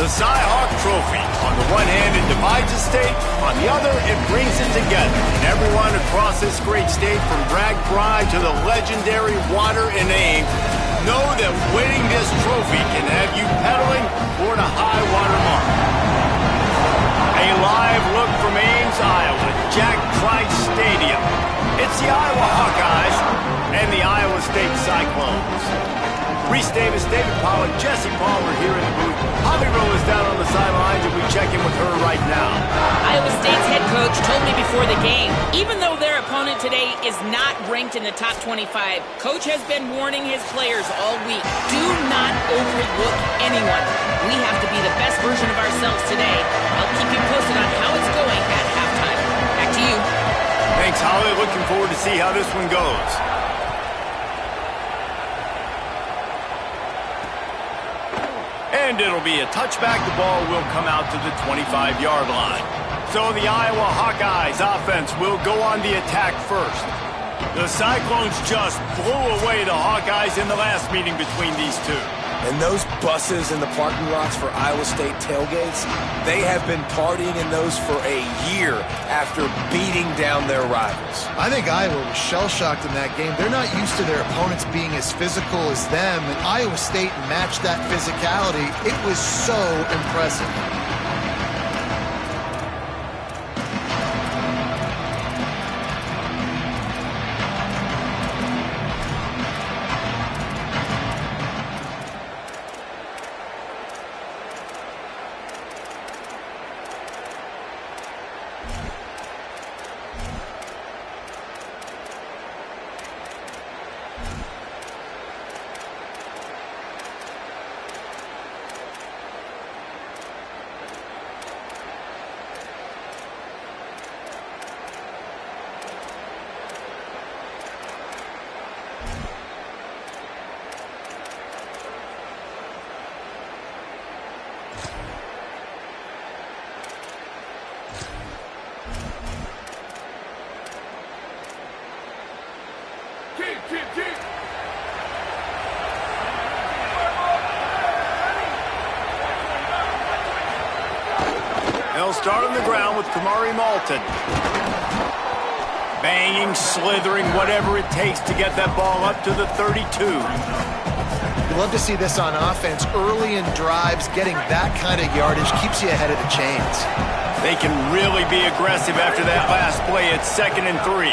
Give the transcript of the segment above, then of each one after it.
The Cy-Hawk Trophy. On the one hand, it divides a state. On the other, it brings it together. And everyone across this great state, from Bragg Pride to the legendary Water and Ames, know that winning this trophy can have you pedaling toward a high water mark. A live look from Ames, Iowa, Jack Trice Stadium. It's the Iowa Hawkeyes and the Iowa State Cyclones. Reese Davis, David Pollack, Jesse Palmer here in the booth. Holly Rowe is down on the sidelines, and we check in with her right now. Iowa State's head coach told me before the game, even though their opponent today is not ranked in the top 25, Coach has been warning his players all week. Do not overlook anyone. We have to be the best version of ourselves today. I'll keep you posted on how it's going at halftime. Back to you. Thanks, Holly. Looking forward to see how this one goes. And it'll be a touchback. The ball will come out to the 25-yard line. So the Iowa Hawkeyes offense will go on the attack first. The Cyclones just blew away the Hawkeyes in the last meeting between these two. And those buses in the parking lots for Iowa State tailgates, they have been partying in those for a year after beating down their rivals. I think Iowa was shell-shocked in that game. They're not used to their opponents being as physical as them, and Iowa State matched that physicality. It was so impressive. They'll start on the ground with Kamari Malton. Banging, slithering, whatever it takes to get that ball up to the 32. You love to see this on offense. Early in drives, getting that kind of yardage keeps you ahead of the chains. They can really be aggressive after that last play at 2nd and 3.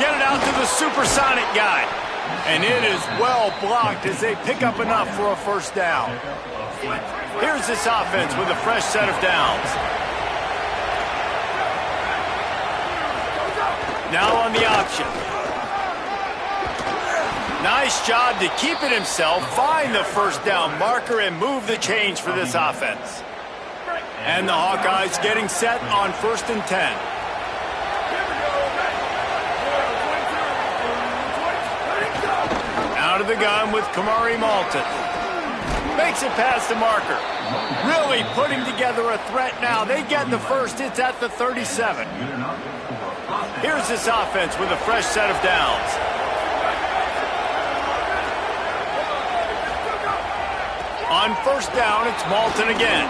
Get it out to the supersonic guy. And it is well blocked as they pick up enough for a first down. Here's this offense with a fresh set of downs. Now on the option. Nice job to keep it himself, find the first down marker, and move the chains for this offense. And the Hawkeyes getting set on 1st and 10. Out of the gun with Kamari Malton. Makes it past the marker. Really putting together a threat now. They get the first. It's at the 37. Here's this offense with a fresh set of downs. On 1st down, it's Malton again.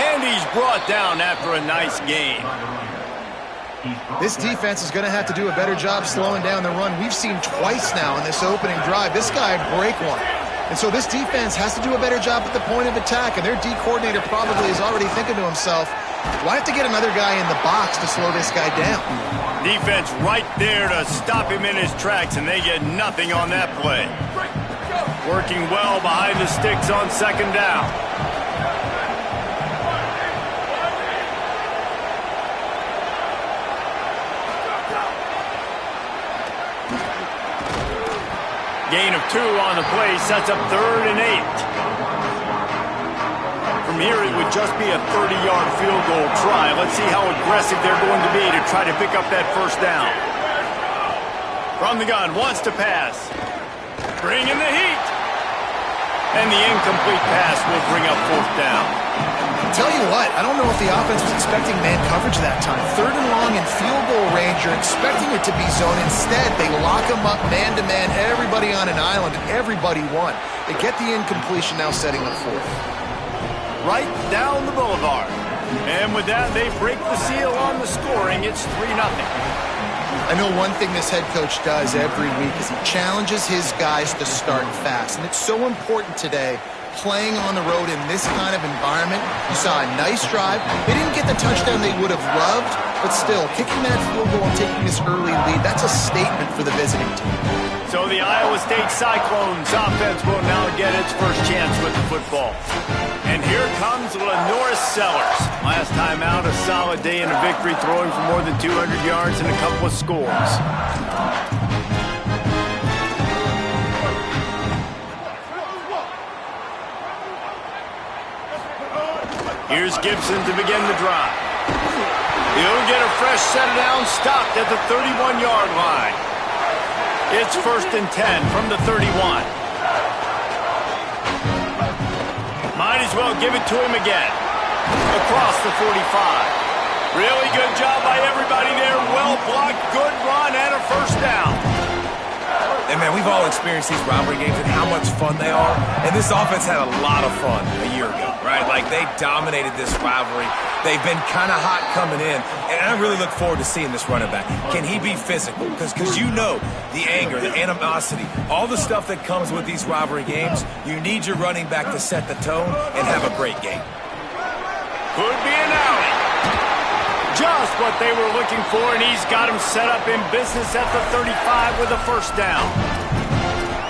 And he's brought down after a nice gain. This defense is going to have to do a better job slowing down the run. We've seen twice now in this opening drive. This guy break one. And so this defense has to do a better job at the point of attack, and their D coordinator probably is already thinking to himself, do I have to get another guy in the box to slow this guy down? Defense right there to stop him in his tracks, and they get nothing on that play. Working well behind the sticks on 2nd down. Gain of 2 on the play sets up 3rd and 8. From here, it would just be a 30-yard field goal try. Let's see how aggressive they're going to be to try to pick up that first down. From the gun, wants to pass. Bring in the heat. And the incomplete pass will bring up 4th down. Tell you what, I don't know if the offense was expecting man coverage that time. 3rd and long in field goal range, you're expecting it to be zone. Instead, they lock them up man-to-man, everybody on an island, and everybody won. They get the incompletion, now setting up 4th. Right down the boulevard. And with that, they break the seal on the scoring. It's 3-0. I know one thing this head coach does every week is he challenges his guys to start fast. And it's so important today, playing on the road in this kind of environment. You saw a nice drive. They didn't get the touchdown they would have loved, but still, kicking that field goal and taking this early lead, that's a statement for the visiting team. So the Iowa State Cyclones offense will now get its first chance with the football. And here comes Lenoris Sellers. Last time out, a solid day in a victory, throwing for more than 200 yards and a couple of scores. Here's Gibson to begin the drive. He'll get a fresh set down, stopped at the 31-yard line. It's 1st and 10 from the 31. Might as well give it to him again. Across the 45. Really good job by everybody there. Well blocked, good run, and a first down. And, man, we've all experienced these rivalry games and how much fun they are. And this offense had a lot of fun a year ago, right? Like, they dominated this rivalry. They've been kind of hot coming in. And I really look forward to seeing this running back. Can he be physical? Because you know the anger, the animosity, all the stuff that comes with these rivalry games, you need your running back to set the tone and have a great game. Could be an alley. Just what they were looking for, and he's got him set up in business at the 35 with a first down.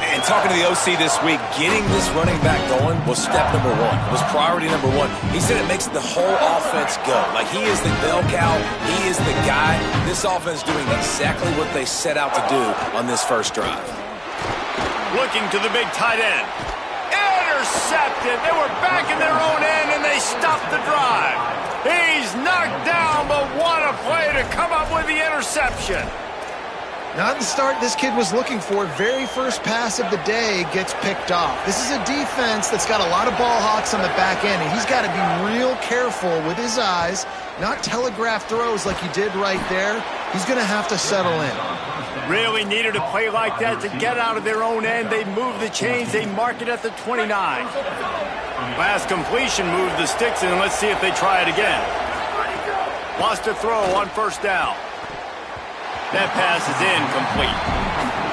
And talking to the OC this week, getting this running back going was step number 1. It was priority number 1. He said it makes the whole offense go. Like, he is the bell cow. He is the guy. This offense doing exactly what they set out to do on this first drive. Looking to the big tight end. Intercepted. They were back in their own end, and they stopped the drive. He's knocked down, but what a play to come up with the interception. Not the start this kid was looking for. Very first pass of the day gets picked off. This is a defense that's got a lot of ball hawks on the back end, and he's got to be real careful with his eyes, not telegraph throws like he did right there. He's going to have to settle in. Really needed a play like that to get out of their own end. They move the chains. They mark it at the 29. Last completion moved the sticks in. Let's see if they try it again. Lost a throw on first down. That pass is incomplete.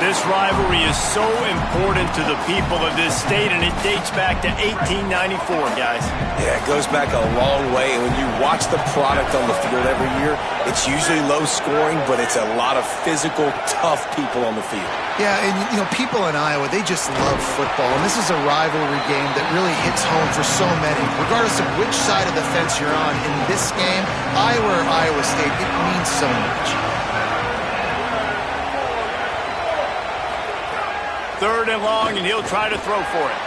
This rivalry is so important to the people of this state, and it dates back to 1894, guys. Yeah, it goes back a long way, and when you watch the product on the field every year, it's usually low scoring, but it's a lot of physical, tough people on the field. Yeah, and, you know, people in Iowa, they just love football, and this is a rivalry game that really hits home for so many. Regardless of which side of the fence you're on, in this game, Iowa or Iowa State, it means so much. 3rd and long, and he'll try to throw for it.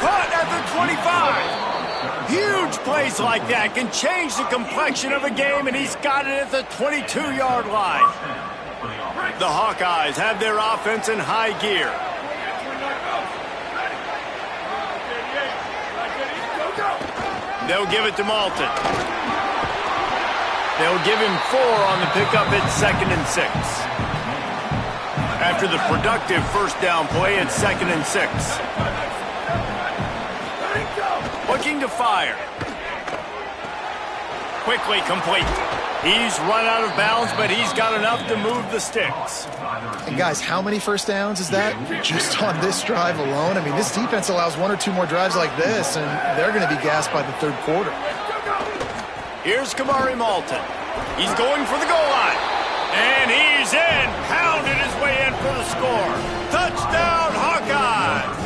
Caught at the 25. Huge plays like that can change the complexion of a game, and he's got it at the 22-yard line. The Hawkeyes have their offense in high gear. They'll give it to Malton. They'll give him 4 on the pickup at 2nd and 6. After the productive first down play at 2nd and 6. Looking to fire. Quickly complete. He's run out of bounds, but he's got enough to move the sticks. And guys, how many first downs is that just on this drive alone? I mean, this defense allows 1 or 2 more drives like this, and they're going to be gassed by the 3rd quarter. Here's Kamari Malton. He's going for the goal line. And he's in. Pounded his way in for the score. Touchdown, Hawkeyes.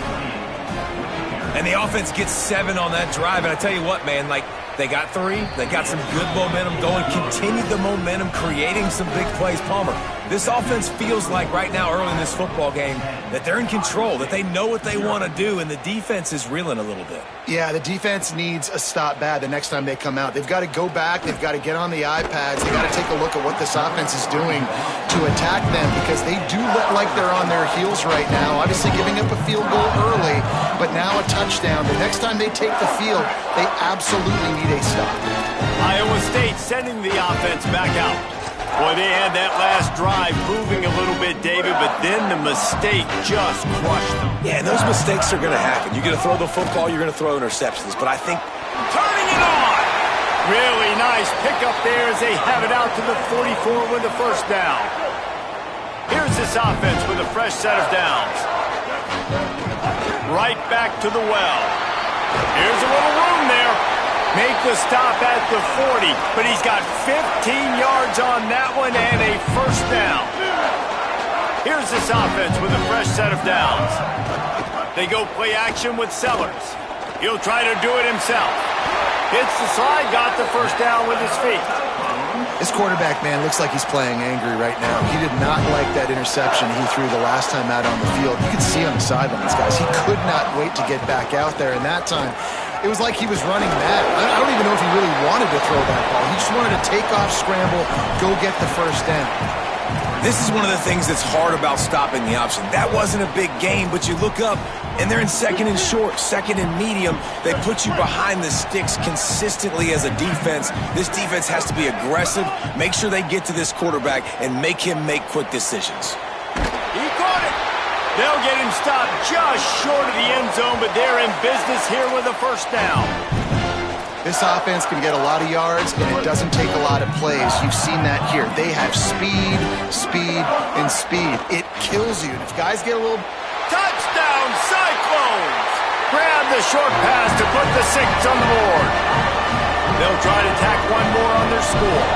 And the offense gets 7 on that drive. And I tell you what, man, like, they got 3. They got some good momentum going. Continued the momentum, creating some big plays. Palmer, This offense feels like right now early in this football game that they're in control, that they know what they want to do, and the defense is reeling a little bit. Yeah, the defense needs a stop bad the next time they come out. They've got to go back. They've got to get on the iPads. They've got to take a look at what this offense is doing to attack them, because they do look like they're on their heels right now. Obviously giving up a field goal early, but now a touchdown. The next time they take the field, they absolutely need a stop. Iowa State sending the offense back out. Boy, they had that last drive moving a little bit, David, but then the mistake just crushed them. Yeah, and those mistakes are going to happen. You're going to throw the football, you're going to throw interceptions, but I think... Turning it on! Really nice pickup there as they have it out to the 44 with the first down. Here's this offense with a fresh set of downs. Right back to the well. Here's a little room there. Make the stop at the 40, but he's got 15 yards on that one and a first down. Here's this offense with a fresh set of downs. They go play action with Sellers. He'll try to do it himself. Hits the slide, got the first down with his feet. This quarterback, man, looks like he's playing angry right now. He did not like that interception he threw the last time out on the field. You could see on the sidelines, guys. He could not wait to get back out there, and that time it was like he was running mad. I don't even know if he really wanted to throw that ball. He just wanted to take off, scramble, go get the first down. This is one of the things that's hard about stopping the option. That wasn't a big gain, but you look up, and they're in second and short, second and medium. They put you behind the sticks consistently as a defense. This defense has to be aggressive, make sure they get to this quarterback, and make him make quick decisions. He caught it. They'll get him stopped just short of the end zone, but they're in business here with a first down. This offense can get a lot of yards, and it doesn't take a lot of plays. You've seen that here. They have speed, speed, and speed. It kills you. If guys get a little... Touchdown, Cyclones! Grab the short pass to put the 6 on the board. They'll try to tack one more on their score.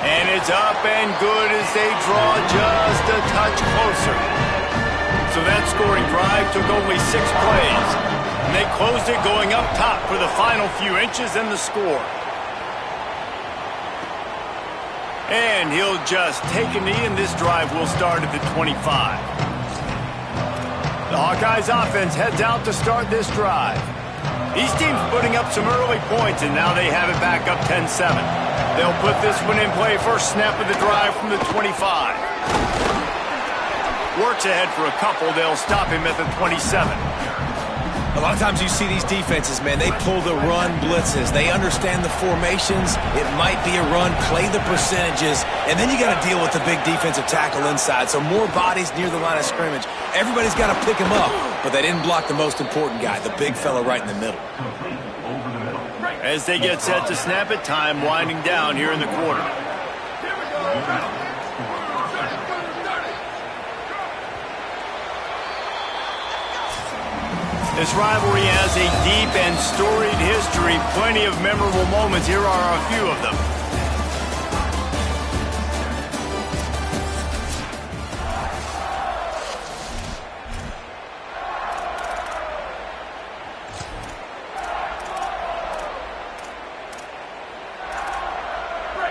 And it's up and good as they draw just a touch closer. So that scoring drive took only 6 plays. And they closed it going up top for the final few inches in the score. And he'll just take a knee, and this drive will start at the 25. The Hawkeyes offense heads out to start this drive. These teams putting up some early points, and now they have it back up 10-7. They'll put this one in play first snap of the drive from the 25. Works ahead for a couple. They'll stop him at the 27. A lot of times you see these defenses, man, they pull the run blitzes. They understand the formations. It might be a run, play the percentages, and then you got to deal with the big defensive tackle inside. So more bodies near the line of scrimmage. Everybody's got to pick him up, but they didn't block the most important guy, the big fella right in the middle. As they get set to snap it, time winding down here in the quarter. This rivalry has a deep and storied history. Plenty of memorable moments. Here are a few of them.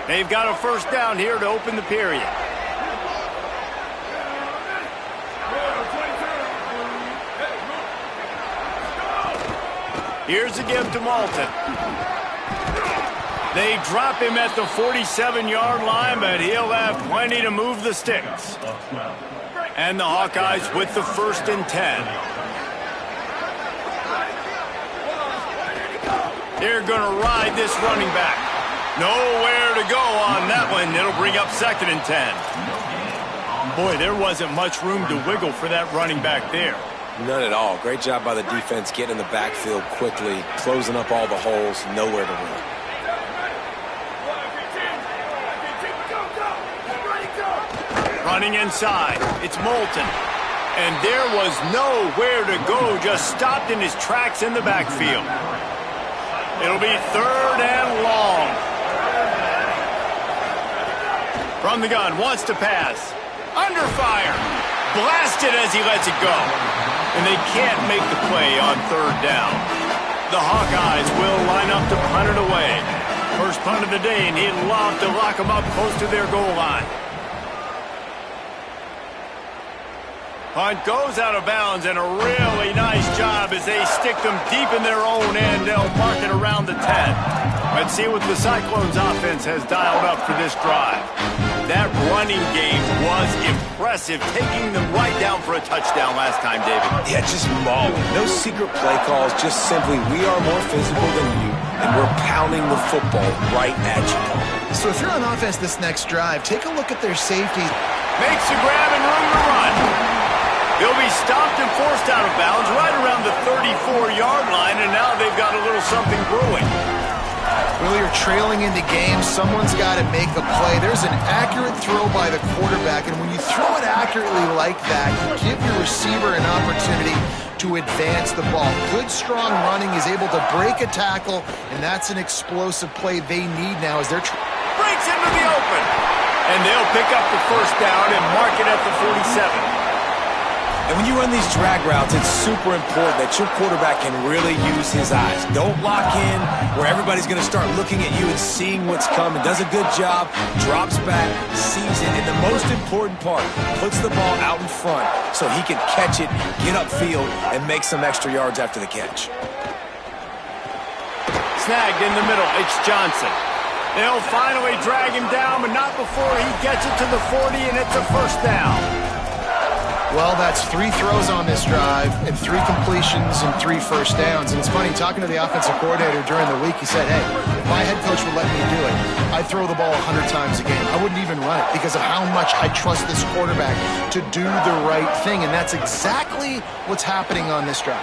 They've got a first down here to open the period. Here's a give to Malton. They drop him at the 47-yard line, but he'll have plenty to move the sticks. And the Hawkeyes with the 1st and 10. They're going to ride this running back. Nowhere to go on that one. It'll bring up 2nd and 10. Boy, there wasn't much room to wiggle for that running back there. None at all. Great job by the defense getting in the backfield quickly, closing up all the holes, nowhere to run. Running inside, it's Moulton. And there was nowhere to go, just stopped in his tracks in the backfield. It'll be 3rd and long. From the gun, wants to pass. Under fire. Blasted as he lets it go. And they can't make the play on 3rd down. The Hawkeyes will line up to punt it away. First punt of the day, and he'd love to lock them up close to their goal line. Punt goes out of bounds, and a really nice job as they stick them deep in their own end. They'll mark it around the 10. Let's see what the Cyclones offense has dialed up for this drive. That running game was impressive, taking them right down for a touchdown last time, David. Yeah, just mauling. No secret play calls, just simply we are more physical than you, and we're pounding the football right at you. So if you're on offense this next drive, take a look at their safety. Makes the grab and room to run. They'll be stopped and forced out of bounds right around the 34-yard line, and now they've got a little something brewing. Well, you're trailing into games. Someone's got to make a play. There's an accurate throw by the quarterback, and when you throw it accurately like that, you give your receiver an opportunity to advance the ball. Good, strong running is able to break a tackle, and that's an explosive play they need now as they're... Breaks into the open, and they'll pick up the first down and mark it at the 47. And when you run these drag routes, it's super important that your quarterback can really use his eyes. Don't lock in where everybody's going to start looking at you and seeing what's coming. Does a good job, drops back, sees it, and the most important part, puts the ball out in front so he can catch it, get upfield, and make some extra yards after the catch. Snagged in the middle, it's Johnson. They'll finally drag him down, but not before he gets it to the 40, and it's a first down. Well, that's 3 throws on this drive and 3 completions and 3 first downs. And it's funny, talking to the offensive coordinator during the week, he said, hey, if my head coach would let me do it, I'd throw the ball 100 times a game. I wouldn't even run it because of how much I trust this quarterback to do the right thing. And that's exactly what's happening on this drive.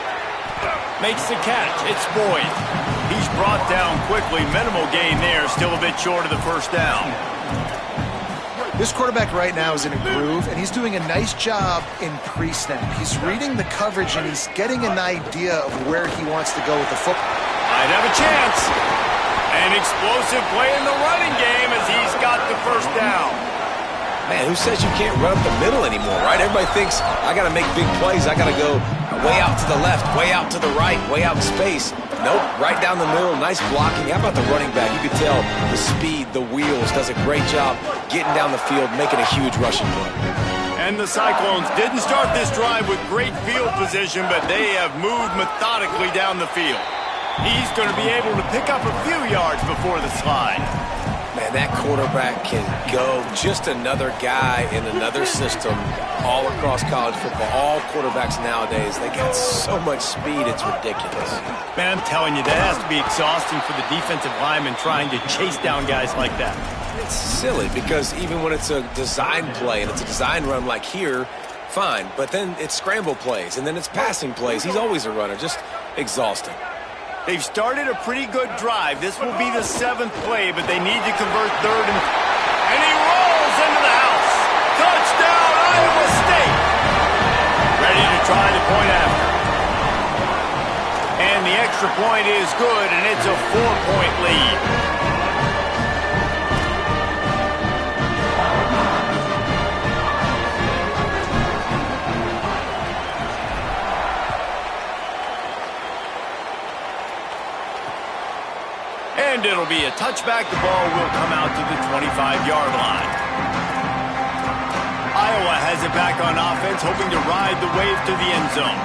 Makes the catch. It's Boyd. He's brought down quickly. Minimal gain there. Still a bit short of the first down. This quarterback right now is in a groove, and he's doing a nice job in pre-snap. He's reading the coverage, and he's getting an idea of where he wants to go with the football. Might have a chance. An explosive play in the running game as he's got the first down. Man, who says you can't run up the middle anymore, right? Everybody thinks, I got to make big plays. I got to go way out to the left, way out to the right, way out in space. Nope, right down the middle, nice blocking. How about the running back? You could tell the speed, the wheels, does a great job getting down the field, making a huge rushing play. And the Cyclones didn't start this drive with great field position, but they have moved methodically down the field. He's going to be able to pick up a few yards before the slide. Man, that quarterback can go. Just another guy in another system all across college football. All quarterbacks nowadays, they got so much speed, it's ridiculous. Man, I'm telling you, that has to be exhausting for the defensive lineman trying to chase down guys like that. It's silly because even when it's a design play and it's a design run like here, fine. But then it's scramble plays and then it's passing plays. He's always a runner, just exhausting. They've started a pretty good drive. This will be the 7th play, but they need to convert 3rd and he rolls into the house. Touchdown, Iowa State. Ready to try the point after. And the extra point is good, and it's a 4-point lead. And it'll be a touchback. The ball will come out to the 25-yard line. Iowa has it back on offense, hoping to ride the wave to the end zone.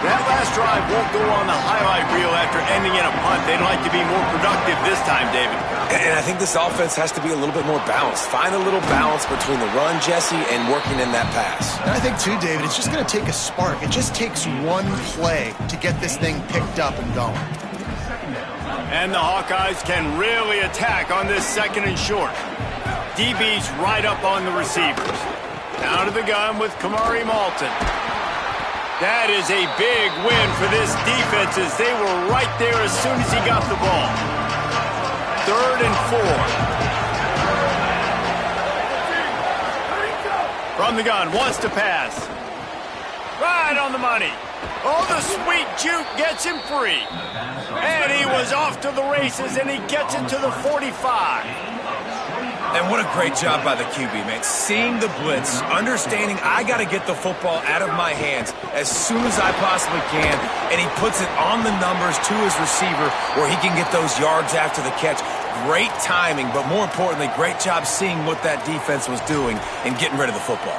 That last drive won't go on the highlight reel after ending in a punt. They'd like to be more productive this time, David. And I think this offense has to be a little bit more balanced. Find a little balance between the run, Jesse, and working in that pass. And I think, too, David, it's just going to take a spark. It just takes one play to get this thing picked up and going. And the Hawkeyes can really attack on this 2nd and short. DB's right up on the receivers. Down to the gun with Kamari Malton. That is a big win for this defense as they were right there as soon as he got the ball. 3rd and 4. From the gun, wants to pass. Right on the money. Oh, the sweet juke gets him free. And he was off to the races, and he gets it to the 45. And what a great job by the QB, man. Seeing the blitz, understanding I got to get the football out of my hands as soon as I possibly can, and he puts it on the numbers to his receiver where he can get those yards after the catch. Great timing, but more importantly, great job seeing what that defense was doing and getting rid of the football.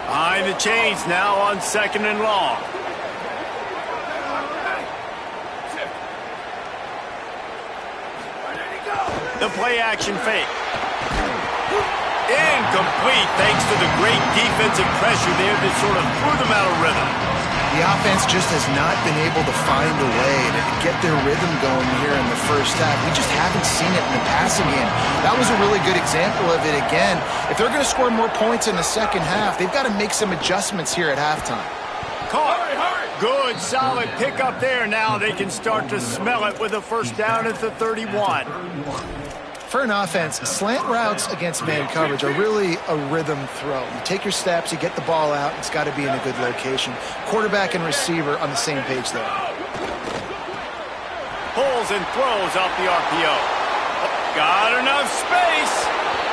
Behind the chains now on 2nd and long. The play action fake. Incomplete thanks to the great defensive pressure there that sort of threw them out of rhythm. The offense just has not been able to find a way to get their rhythm going here in the first half. We just haven't seen it in the passing game. That was a really good example of it again. If they're going to score more points in the second half, they've got to make some adjustments here at halftime. Caught. Good, solid pickup there. Now they can start to smell it with a first down at the 31. For an offense, slant routes against man coverage are really a rhythm throw. You take your steps, you get the ball out, it's got to be in a good location. Quarterback and receiver on the same page there. Pulls and throws off the RPO. Got enough space.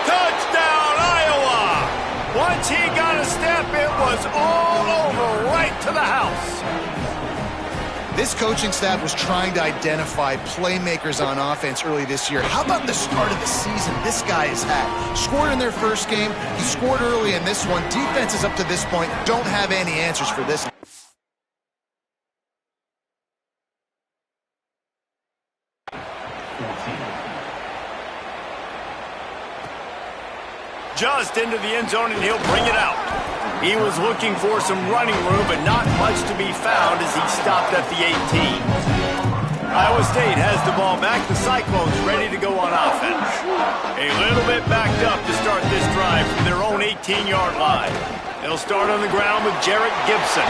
Touchdown, Iowa! Once he got a step, it was all over, right to the house. This coaching staff was trying to identify playmakers on offense early this year. How about the start of the season this guy has had? Scored in their first game. He scored early in this one. Defenses up to this point don't have any answers for this. Just into the end zone, and he'll bring it out. He was looking for some running room, but not much to be found as he stopped at the 18. Iowa State has the ball back. The Cyclones ready to go on offense. A little bit backed up to start this drive from their own 18-yard line. They'll start on the ground with Jarrett Gibson.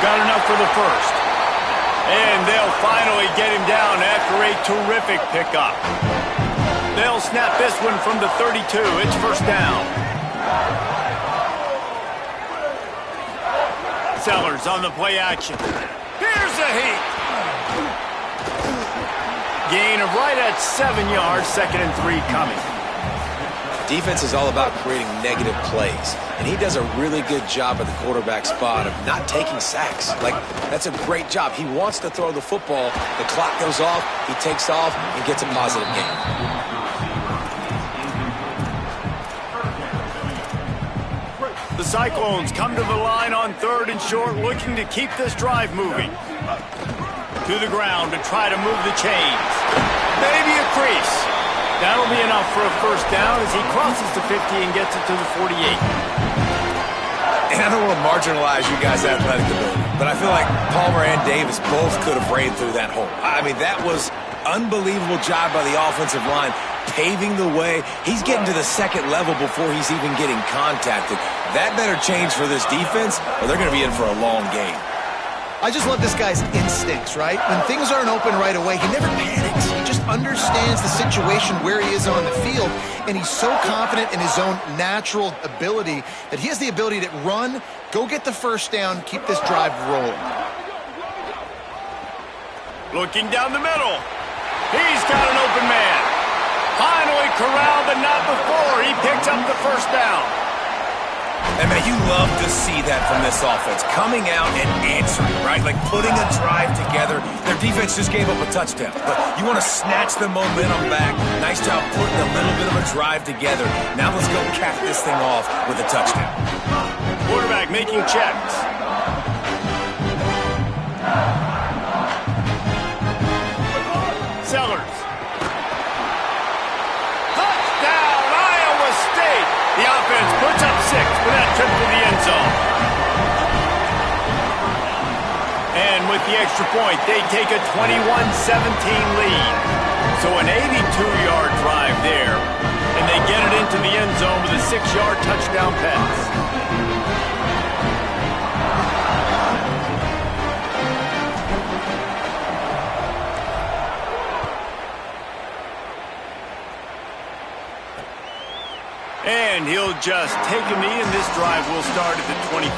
Got enough for the first. And they'll finally get him down after a terrific pickup. They'll snap this one from the 32. It's first down. Sellers on the play action. Here's a heat. Gain of right at 7 yards, 2nd and 3 coming. Defense is all about creating negative plays, and he does a really good job at the quarterback spot of not taking sacks. Like, that's a great job. He wants to throw the football. The clock goes off, he takes off, and gets a positive gain. The Cyclones come to the line on 3rd and short, looking to keep this drive moving. To the ground to try to move the chains. Maybe a crease. That'll be enough for a first down as he crosses the 50 and gets it to the 48. And I don't want to marginalize you guys' athletic ability, but I feel like Palmer and Davis both could have ran through that hole. I mean, that was unbelievable job by the offensive line, paving the way. He's getting to the second level before he's even getting contacted. That better change for this defense, or they're going to be in for a long game. I just love this guy's instincts, right? When things aren't open right away, he never panics. He just understands the situation where he is on the field, and he's so confident in his own natural ability that he has the ability to run, go get the first down, keep this drive rolling. Looking down the middle. He's got an open man. Finally corralled, but not before. He picks up the first down. And, man, you love to see that from this offense. Coming out and answering, right? Like putting a drive together. Their defense just gave up a touchdown. But you want to snatch the momentum back. Nice job putting a little bit of a drive together. Now let's go cap this thing off with a touchdown. Quarterback making checks. Sellers. Touchdown, Iowa State. The offense puts up 6 for that trip to the end zone. And with the extra point, they take a 21-17 lead. So an 82-yard drive there. And they get it into the end zone with a 6-yard touchdown pass. And he'll just take a knee, and this drive will start at the 25.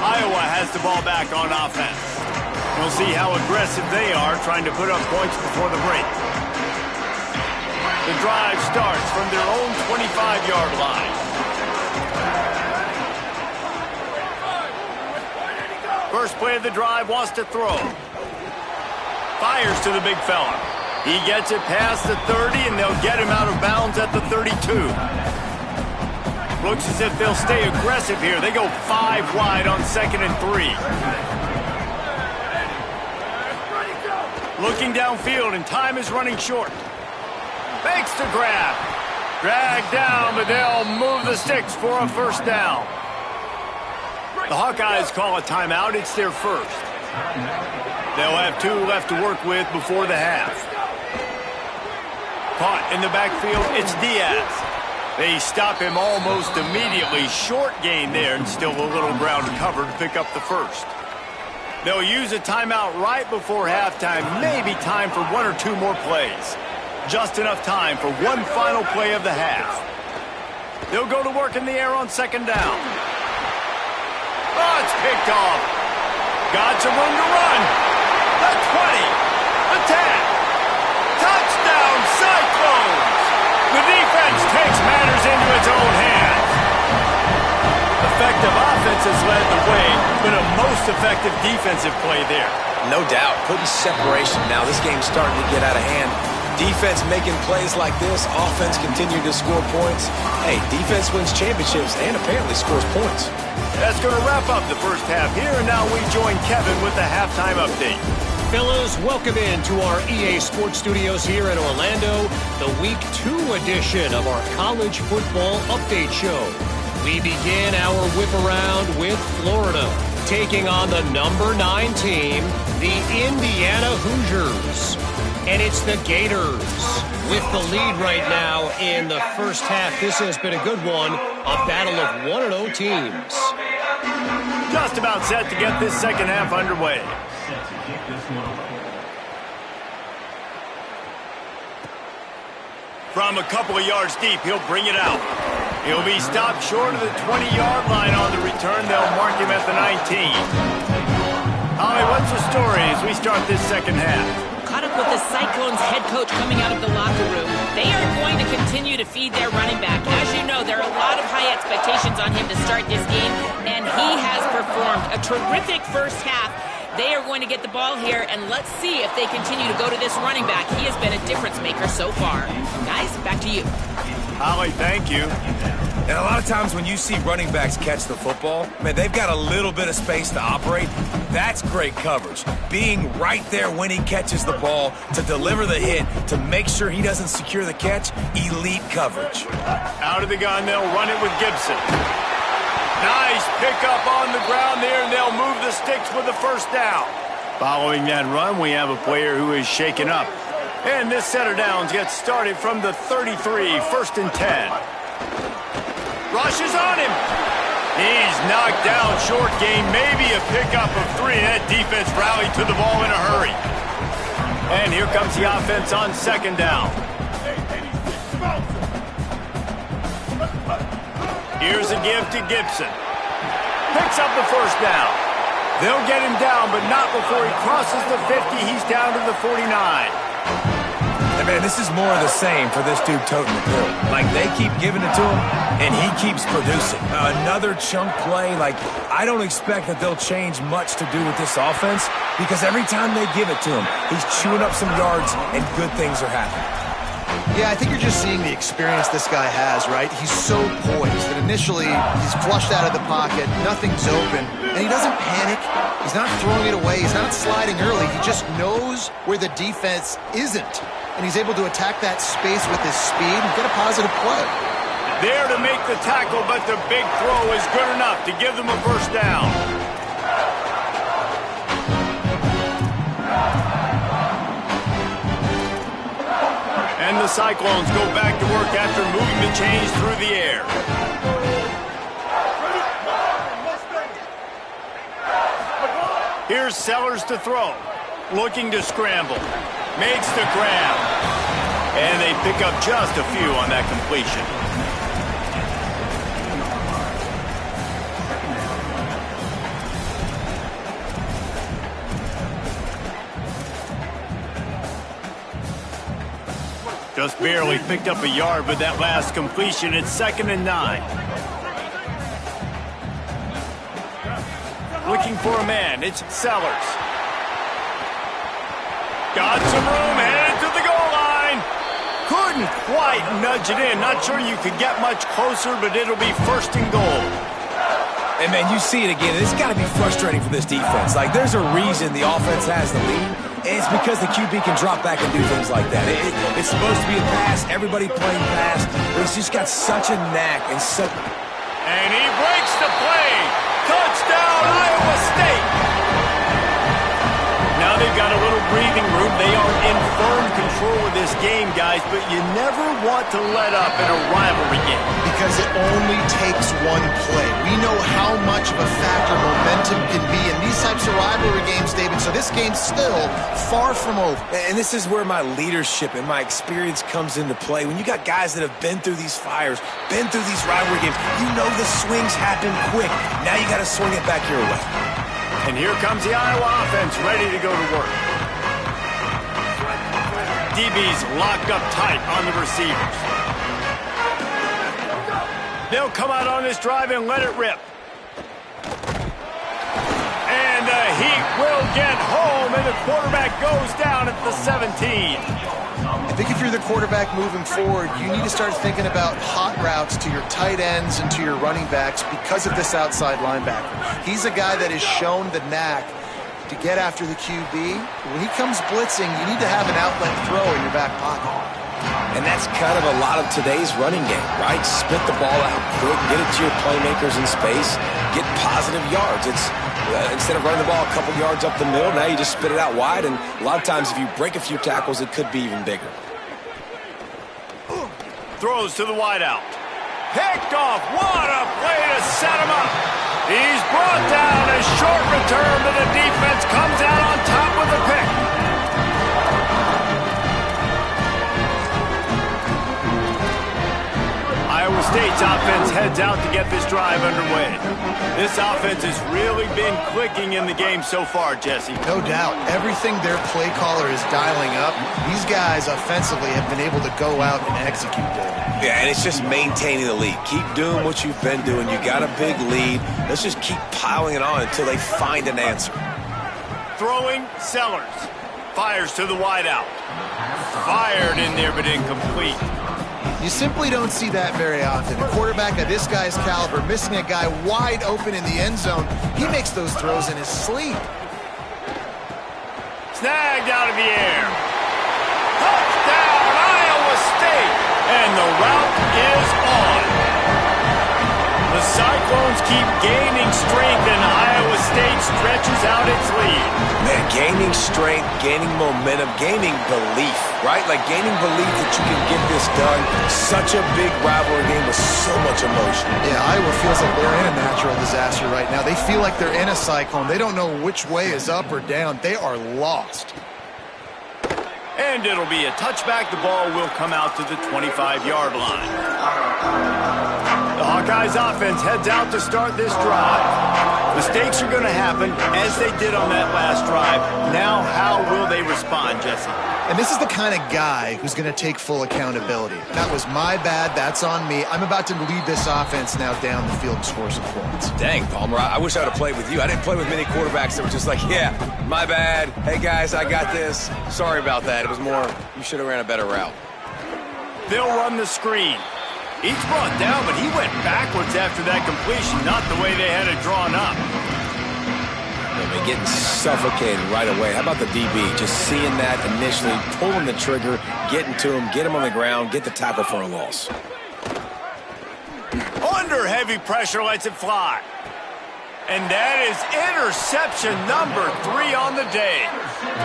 Iowa has the ball back on offense. We'll see how aggressive they are trying to put up points before the break. The drive starts from their own 25-yard line. First play of the drive, wants to throw. Fires to the big fella. He gets it past the 30, and they'll get him out of bounds at the 32. Looks as if they'll stay aggressive here. They go 5 wide on 2nd and 3. Looking downfield, and time is running short. Makes the grab. Dragged down, but they'll move the sticks for a first down. The Hawkeyes call a timeout. It's their first. They'll have 2 left to work with before the half. Caught in the backfield, it's Diaz. They stop him almost immediately. Short gain there, and still a little ground to cover to pick up the first. They'll use a timeout right before halftime. Maybe time for 1 or 2 more plays. Just enough time for one final play of the half. They'll go to work in the air on 2nd down. Oh, it's picked off. Got some room to run. The 20. The 10. Touchdown, Cyclones. The defense takes matters into its own hands. Effective offense has led the way, but a most effective defensive play there. No doubt. Putting separation now. This game's starting to get out of hand. Defense making plays like this. Offense continuing to score points. Hey, defense wins championships and apparently scores points. That's going to wrap up the first half here, and now we join Kevin with the halftime update. Fellas, welcome into our EA Sports Studios here in Orlando, the Week 2 edition of our College Football Update Show. We begin our whip around with Florida, taking on the number 9 team, the Indiana Hoosiers. And it's the Gators with the lead right now in the first half. This has been a good one, a battle of 1-0 teams. Just about set to get this second half underway. From a couple of yards deep, he'll bring it out. He'll be stopped short of the 20-yard line on the return. They'll mark him at the 19. Holly, what's the story as we start this second half? Caught up with the Cyclones head coach coming out of the locker room. They are going to continue to feed their running back. As you know, there are a lot of high expectations on him to start this game, and he has performed a terrific first half. They are going to get the ball here, and let's see if they continue to go to this running back. He has been a difference maker so far. Guys, back to you. Holly, thank you. And a lot of times when you see running backs catch the football, man, they've got a little bit of space to operate. That's great coverage. Being right there when he catches the ball to deliver the hit, to make sure he doesn't secure the catch, elite coverage. Out of the gun, they'll run it with Gibson. Nice pickup on the ground there, and they'll move the sticks with the first down. Following that run, we have a player who is shaken up. And this set of downs gets started from the 33, 1st and 10. Rushes on him. He's knocked down, short gain, maybe a pickup of 3. That defense rallied to the ball in a hurry. And here comes the offense on 2nd down. Here's a give to Gibson. Picks up the first down. They'll get him down, but not before he crosses the 50. He's down to the 49. And man, this is more of the same for this dude toting the pill. Like, they keep giving it to him, and he keeps producing. Another chunk play. Like, I don't expect that they'll change much to do with this offense, because every time they give it to him, he's chewing up some yards, and good things are happening. Yeah, I think you're just seeing the experience this guy has, right? He's so poised that initially he's flushed out of the pocket, nothing's open, and he doesn't panic. He's not throwing it away. He's not sliding early. He just knows where the defense isn't, and he's able to attack that space with his speed and get a positive play. There to make the tackle, but the big throw is good enough to give them a first down. And the Cyclones go back to work after moving the chains through the air. Here's Sellers to throw. Looking to scramble. Makes the grab. And they pick up just a few on that completion. Just barely picked up a yard with that last completion. It's 2nd and 9. Looking for a man. It's Sellers. Got some room. Headed to the goal line. Couldn't couldn't quite nudge it in. Not sure you could get much closer, but it'll be first and goal. And, man, you see it again. It's got to be frustrating for this defense. Like, there's a reason the offense has the lead, and it's because the QB can drop back and do things like that. It's supposed to be a pass, everybody playing pass, but he's just got such a knack and such... And he breaks the play. Touchdown, Iowa State. Now they've got a little breathing room. They are in firm control of this game, guys, but you never want to let up in a rivalry game. Because it only takes one play. We know how much of a factor momentum can be in these types of rivalry games, David, so this game's still far from over. And this is where my leadership and my experience comes into play. When you got guys that have been through these fires, been through these rivalry games, you know the swings happen quick. Now you got to swing it back your way. And here comes the Iowa offense ready to go to work. DB's locked up tight on the receivers. They'll come out on this drive and let it rip. And the Heat will get home, and the quarterback goes down at the 17. I think if you're the quarterback moving forward, you need to start thinking about hot routes to your tight ends and to your running backs because of this outside linebacker. He's a guy that has shown the knack to get after the QB. When he comes blitzing, you need to have an outlet throw in your back pocket. And that's kind of a lot of today's running game, right? Spit the ball out quick, get it to your playmakers in space, get positive yards. It's instead of running the ball a couple yards up the middle, now you just spit it out wide, and a lot of times if you break a few tackles, it could be even bigger. Throws to the wideout. Picked off. What a play to set him up. He's brought down. A short return, but the defense comes out on top with the pick. Iowa State's offense heads out to get this drive underway. This offense has really been clicking in the game so far, Jesse. No doubt. Everything their play caller is dialing up, these guys offensively have been able to go out and execute, David. Yeah, and it's just maintaining the lead. Keep doing what you've been doing. You got a big lead. Let's just keep piling it on until they find an answer. Throwing, Sellers. Fires to the wideout. Fired in there, but incomplete. You simply don't see that very often. A quarterback of this guy's caliber missing a guy wide open in the end zone. He makes those throws in his sleep. Snagged out of the air. Touchdown, Iowa State. And the route is on. The Cyclones keep gaining strength, and Iowa State stretches out its lead. Man, gaining strength, gaining momentum, gaining belief, right? Like gaining belief that you can get this done. Such a big rivalry game with so much emotion. Yeah, Iowa feels like they're in a natural disaster right now. They feel like they're in a cyclone. They don't know which way is up or down. They are lost. And it'll be a touchback. The ball will come out to the 25-yard line. The Hawkeyes offense heads out to start this drive. Mistakes are going to happen, as they did on that last drive. Now, how will they respond, Jesse? And this is the kind of guy who's going to take full accountability. That was my bad. That's on me. I'm about to lead this offense now down the field and score some points. Dang, Palmer, I wish I would have played with you. I didn't play with many quarterbacks that were just like, yeah, my bad. Hey, guys, I got this. Sorry about that. It was more, you should have ran a better route. They'll run the screen. Each brought down, but he went backwards after that completion, not the way they had it drawn up. They're getting suffocated right away. How about the DB? Just seeing that initially, pulling the trigger, getting to him, get him on the ground, get the tackle for a loss. Under heavy pressure, lets it fly. And that is interception number 3 on the day.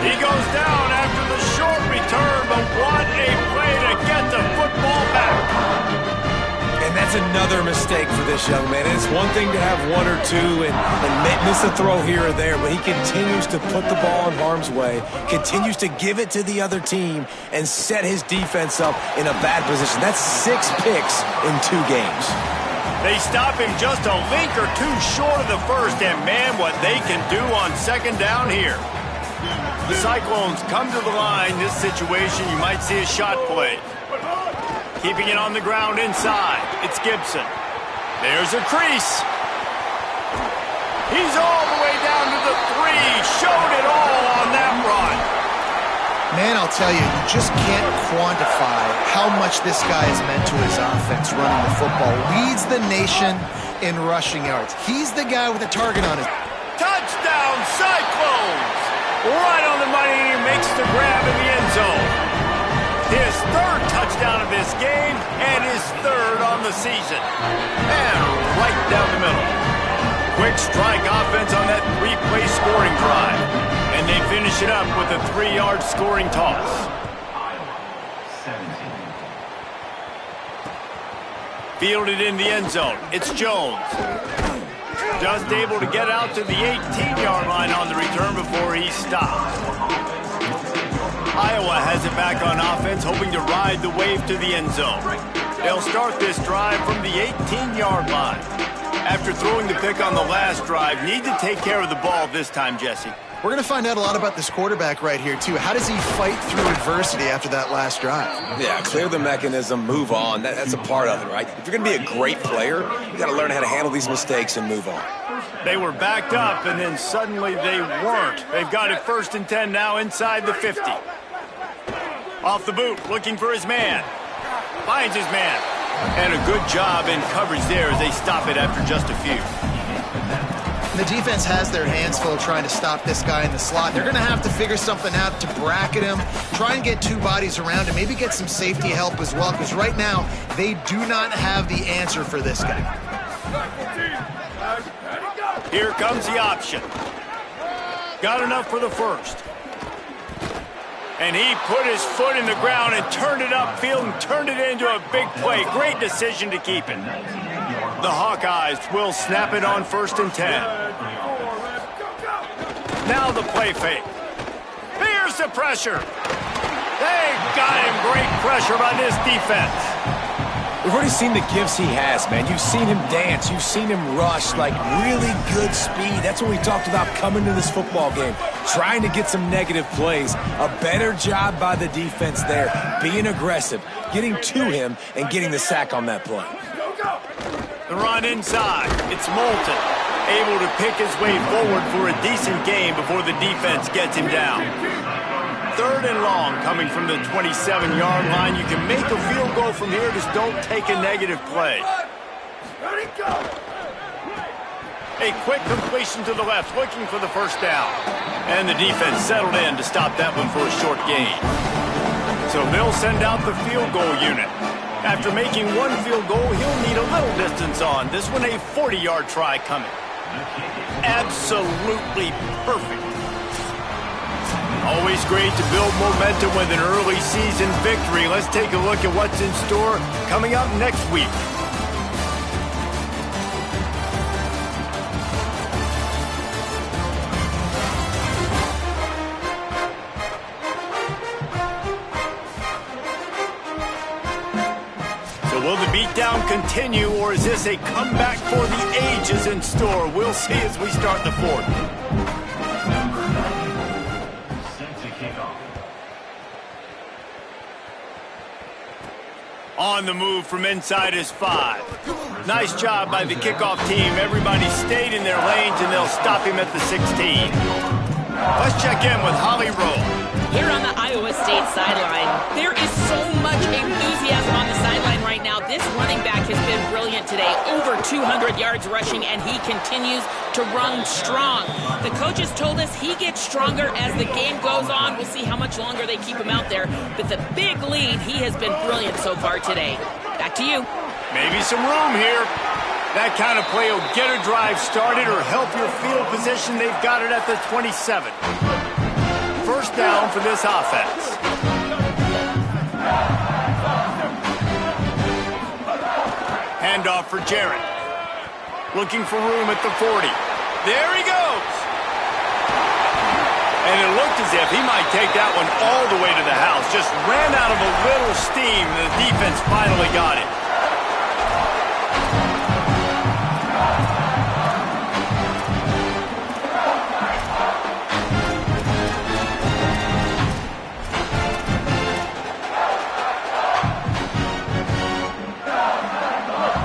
He goes down after the short return, but what a play to get the football back. And that's another mistake for this young man. It's one thing to have one or two and miss a throw here or there, but he continues to put the ball in harm's way, continues to give it to the other team, and set his defense up in a bad position. That's 6 picks in 2 games. They stop him just a link or two short of the first, and man, what they can do on second down here. The Cyclones come to the line. This situation, you might see a shot play. Keeping it on the ground inside. It's Gibson. There's a crease. He's all the way down to the 3. Showed it all on that run. Man, I'll tell you, you just can't quantify how much this guy has meant to his offense running the football. Leads the nation in rushing yards. He's the guy with a target on his... Touchdown, Cyclones! Right on the money, he makes the grab in the end zone. His third touchdown of this game and his third on the season. And right down the middle. Quick strike offense on that 3-play scoring drive. And they finish it up with a 3-yard scoring toss. Fielded in the end zone. It's Jones. Just able to get out to the 18-yard line on the return before he stopped. Iowa has it back on offense, hoping to ride the wave to the end zone. They'll start this drive from the 18-yard line. After throwing the pick on the last drive, need to take care of the ball this time, Jesse. We're going to find out a lot about this quarterback right here, too. How does he fight through adversity after that last drive? Yeah, clear the mechanism, move on. That's a part of it, right? If you're going to be a great player, you got to learn how to handle these mistakes and move on. They were backed up, and then suddenly they weren't. They've got it 1st and 10 now inside the 50. Off the boot, looking for his man. Finds his man. And a good job in coverage there as they stop it after just a few. The defense has their hands full trying to stop this guy in the slot. They're going to have to figure something out to bracket him, try and get 2 bodies around him, maybe get some safety help as well, because right now they do not have the answer for this guy. Here comes the option. Got enough for the first. And he put his foot in the ground and turned it upfield and turned it into a big play. Great decision to keep it. The Hawkeyes will snap it on 1st and 10. Now the play fake. Here's the pressure. They got him. Great pressure by this defense. We've already seen the gifts he has, man. You've seen him dance. You've seen him rush, like really good speed. That's what we talked about coming to this football game. Trying to get some negative plays. A better job by the defense there. Being aggressive, getting to him, and getting the sack on that play. The run inside. It's Moulton. Able to pick his way forward for a decent gain before the defense gets him down. 3rd and long coming from the 27-yard line. You can make a field goal from here. Just don't take a negative play. A quick completion to the left, looking for the first down. And the defense settled in to stop that one for a short gain. So they'll send out the field goal unit. After making 1 field goal, he'll need a little distance on. This one a 40-yard try coming. Absolutely perfect. Always great to build momentum with an early season victory. Let's take a look at what's in store coming up next week. So will the beatdown continue, or is this a comeback for the ages in store? We'll see as we start the 4th. On the move from inside his 5. Nice job by the kickoff team. Everybody stayed in their lanes, and they'll stop him at the 16. Let's check in with Holly Rowe. Here on the Iowa State sideline, there is so much enthusiasm on the sideline right now. This running back has been brilliant today. Over 200 yards rushing, and he continues to run strong. The coaches told us he gets stronger as the game goes on. We'll see how much longer they keep him out there. But the big lead, he has been brilliant so far today. Back to you. Maybe some room here. That kind of play will get a drive started or help your field position. They've got it at the 27. First down for this offense. Handoff for Jarrett. Looking for room at the 40. There he goes. And it looked as if he might take that one all the way to the house. Just ran out of a little steam. The defense finally got it.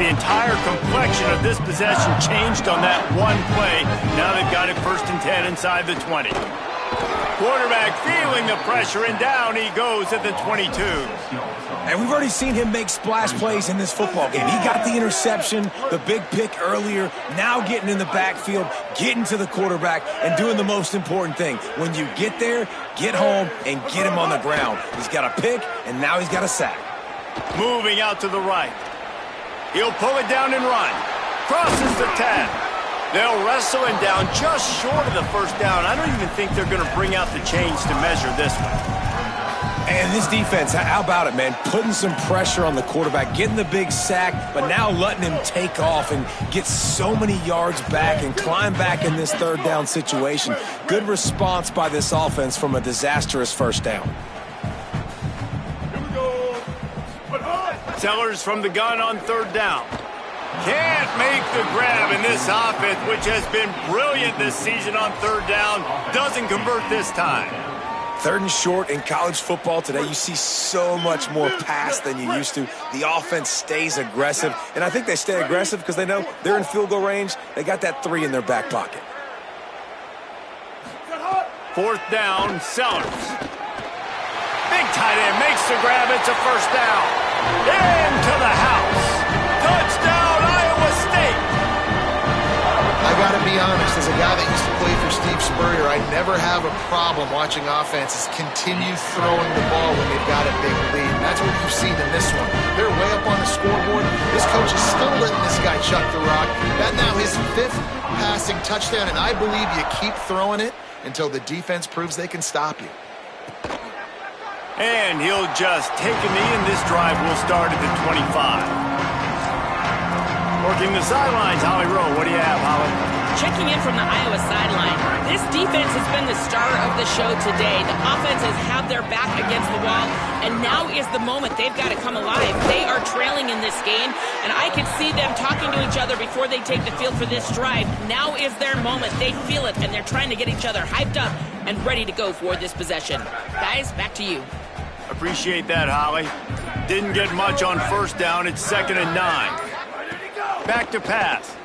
The entire complexion of this possession changed on that one play. Now they've got it 1st and 10 inside the 20. Quarterback feeling the pressure, and down he goes at the 22. And we've already seen him make splash plays in this football game. He got the interception, the big pick earlier, now getting in the backfield, getting to the quarterback, and doing the most important thing. When you get there, get home, and get him on the ground. He's got a pick, and now he's got a sack. Moving out to the right. He'll pull it down and run. Crosses the 10. They'll wrestle him down just short of the first down. I don't even think they're going to bring out the chains to measure this one. And this defense, how about it, man? Putting some pressure on the quarterback, getting the big sack, but now letting him take off and get so many yards back and climb back in this third down situation. Good response by this offense from a disastrous first down. Sellers from the gun on third down. Can't make the grab in this offense, which has been brilliant this season on third down. Doesn't convert this time. Third and short in college football today, you see so much more pass than you used to. The offense stays aggressive, and I think they stay aggressive because they know they're in field goal range. They got that 3 in their back pocket. Fourth down, Sellers. Big tight end makes the grab. It's a first down. Into the house. Touchdown, Iowa State. I got to be honest, as a guy that used to play for Steve Spurrier, I never have a problem watching offenses continue throwing the ball when they've got a big lead. And that's what you've seen in this one. They're way up on the scoreboard. This coach is still letting this guy chuck the rock. That now his 5th passing touchdown, and I believe you keep throwing it until the defense proves they can stop you. And he'll just take a knee, and this drive will start at the 25. Working the sidelines, Holly Rowe. What do you have, Holly? Checking in from the Iowa sideline. This defense has been the star of the show today. The offense has had their back against the wall, and now is the moment they've got to come alive. They are trailing in this game, and I can see them talking to each other before they take the field for this drive. Now is their moment. They feel it, and they're trying to get each other hyped up and ready to go for this possession. Guys, back to you. Appreciate that, Holly. Didn't get much on first down. It's 2nd and 9. Back to pass.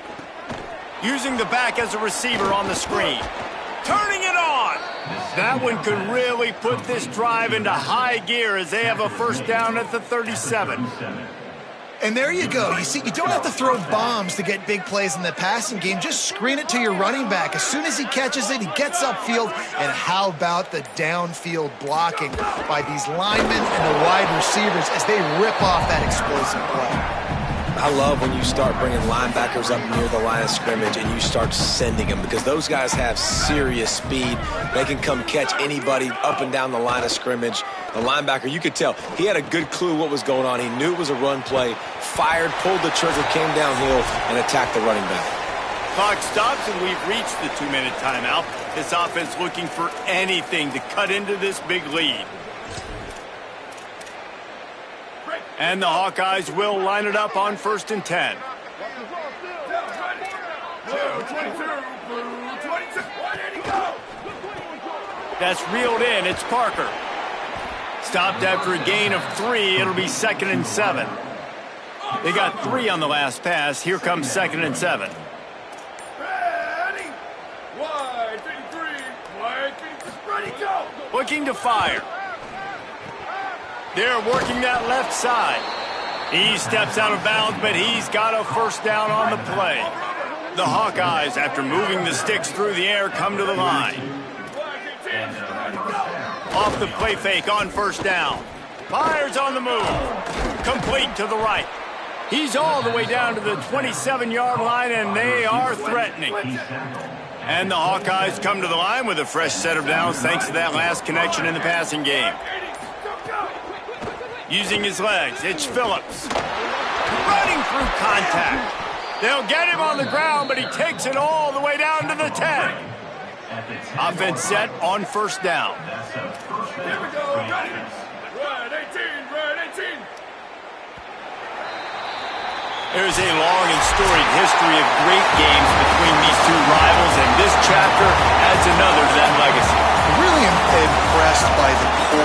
Using the back as a receiver on the screen. Turning it on. That one could really put this drive into high gear as they have a first down at the 37. And there you go. You see, you don't have to throw bombs to get big plays in the passing game. Just screen it to your running back. As soon as he catches it, he gets upfield. And how about the downfield blocking by these linemen and the wide receivers as they rip off that explosive play? I love when you start bringing linebackers up near the line of scrimmage and you start sending them because those guys have serious speed. They can come catch anybody up and down the line of scrimmage. The linebacker, you could tell, he had a good clue what was going on. He knew it was a run play, fired, pulled the trigger, came downhill, and attacked the running back. Clock stops, and we've reached the 2-minute timeout. This offense looking for anything to cut into this big lead. And the Hawkeyes will line it up on 1st and 10. That's reeled in. It's Parker. Stopped after a gain of 3. It'll be 2nd and 7. They got 3 on the last pass. Here comes 2nd and 7. Looking to fire. They're working that left side. He steps out of bounds, but he's got a first down on the play. The Hawkeyes, after moving the sticks through the air, come to the line. Off the play fake on first down. Fires on the move. Complete to the right. He's all the way down to the 27-yard line, and they are threatening. And the Hawkeyes come to the line with a fresh set of downs thanks to that last connection in the passing game. Using his legs, it's Phillips. Running through contact. They'll get him on the ground, but he takes it all the way down to the 10. Offense set on first down. Here we go, ready. Red 18, red 18. There's a long and storied history of great games between these two rivals, and this chapter adds another to that legacy. Really impressed by the core